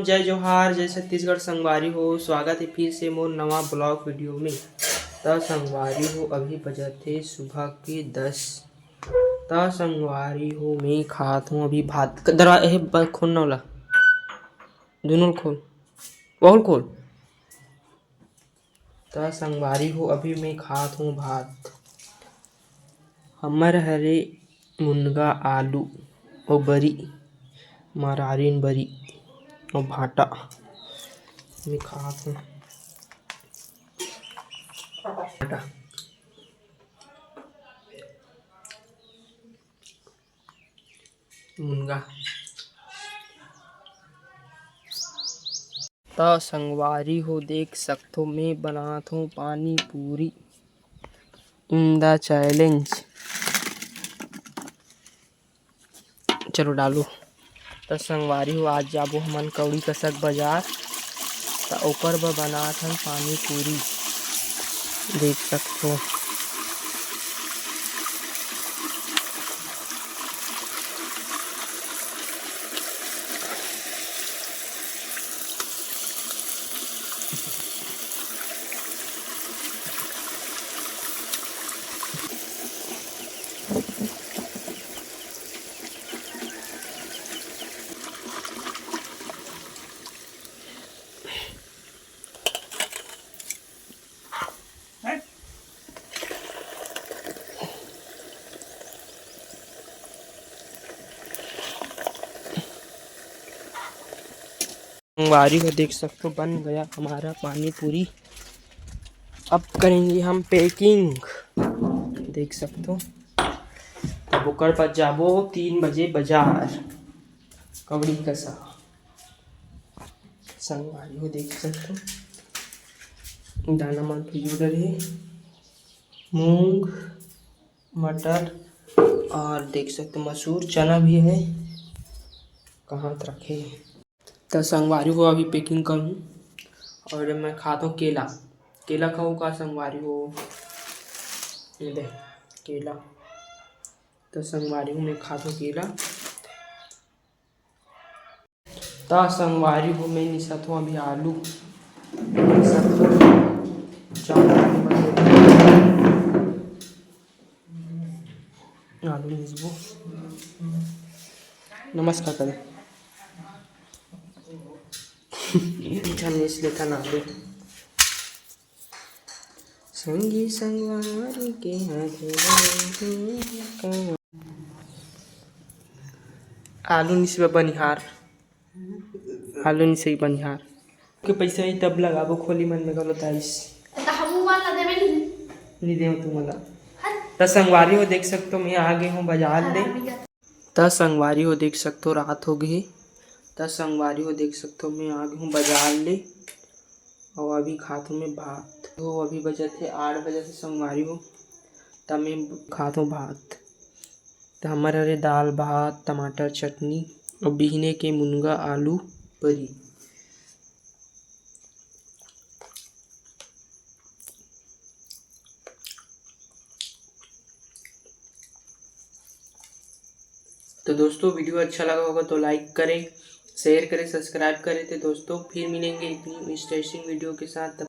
राम, जय जोहार, जय छत्तीसगढ़। संगवारी हो, स्वागत है फिर से मोर नवा ब्लॉग वीडियो में। त संगवारी हो, अभी बजते सुबह के 10। त संगवारी हो, मैं खात हूँ अभी भात। दरवाजा खोलना वाला दोनों खोल, बहुत खोल। त संगवारी हो, अभी मैं खात हूँ भात। हमर हरे मुनगा आलू और बरी मरारीन बरी और भाटा मैं खात हूँ। मुनगा त संगवारी हो, देख सकथो मैं बनात हूँ पानी पूरी इन द चैलेंज। चलो डालो। त संगवारी हो, आज जाबो हमन कौड़ी कसक बाजार। त ऊपर ब बनात हन पानी पूरी, देख सकथो। संगवारी हो, देख सकते हो बन गया हमारा पानी पूरी। अब करेंगे हम पैकिंग, देख सकते हो। तब ओकर पर जाबो 3 बजे बाजार कवड़ी कसा। संगवारी हो, देख सकते हो दाना मन उधर है, मूंग मटर और देख सकते हो मसूर चना भी है। कहाँ रखे तो संगवारी हो, अभी पैकिंग करूँ और मैं खाता हूँ केला। केला खाऊँ का संगवारी हो, ये दे केला। तो संगवारी हो, मैं खाता हूँ केला। तो संगवारी हो, मैं निसत हूँ अभी आलू। आलू निसबो, नमस्कार करें। निस लेता ना आलू। संगी संगवारी के आलू निसबा बनिहार, आलू निसई बनिहार के पैसा ही तब लगाबो खोली मन में गलत आइस नहीं दे तू मला। त संगवारी हो, देख सकते हो मैं आ गई हूँ बाजार ले। त संगवारी हो, देख सकते हो रात हो गई। त संगवारी हो, देख सकते हो मैं आ गई हूँ बाजार ले और अभी खाता हूँ मैं भात। तो अभी बजे थे 8 बजे से संगवारी हो, तब मैं खाता हूँ भात। तो हमारे हरे दाल भात टमाटर चटनी और बिहने के मुनगा आलू बरी। तो दोस्तों वीडियो अच्छा लगा होगा तो लाइक करें, शेयर करें, सब्सक्राइब करें। तो दोस्तों फिर मिलेंगे इतनी इंटरेस्टिंग वीडियो के साथ।